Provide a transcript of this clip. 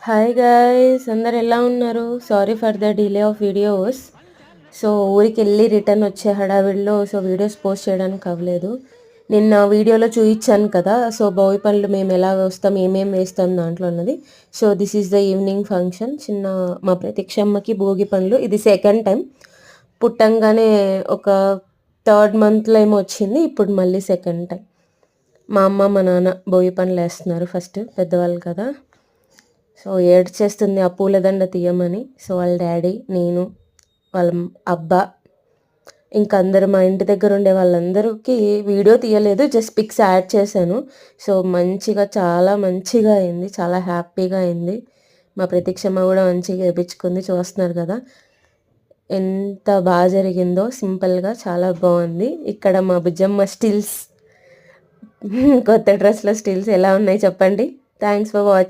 Hi guys, అందరు ఎలా ఉన్నారు? Sorry for the delay of videos. So ఊరికి వెళ్ళి రిటర్న్ వచ్చే హడావిడిలో వీడియోస్ పోస్ట్ చేయడానికి అవ్వలేదు. నిన్న వీడియోలో చూపించాను కదా, భోగి పనులు మేము ఎలా వేస్తాం, ఏమేమి వేస్తాం దాంట్లో ఉన్నది. This is the evening function. మా ప్రతీక్షమ్మకి భోగి పనులు ఇది సెకండ్ టైం. పుట్టంగానే ఒక థర్డ్ మంత్లో ఏమో వచ్చింది, ఇప్పుడు మళ్ళీ సెకండ్ టైం. మా అమ్మ మా నాన్న భోగి పనులు వేస్తున్నారు. ఫస్ట్ పెద్దవాళ్ళు కదా, ఏడ్చేస్తుంది ఆ పూలదండ తీయమని. వాళ్ళ డాడీ, నేను, వాళ్ళ అబ్బా, ఇంకా అందరూ మా ఇంటి దగ్గర ఉండే వాళ్ళందరికీ వీడియో తీయలేదు, జస్ట్ పిక్స్ యాడ్ చేశాను. మంచిగా, చాలా మంచిగా అయింది, చాలా హ్యాపీగా అయింది. మా ప్రతీక్షమ్మ కూడా మంచిగా వేయించుకుంది, చూస్తున్నారు కదా ఎంత బాగా జరిగిందో. సింపుల్గా చాలా బాగుంది. ఇక్కడ మా బుజ్జమ్మ స్టిల్స్, కొత్త డ్రెస్లో స్టిల్స్ ఎలా ఉన్నాయి చెప్పండి. Thanks for watching.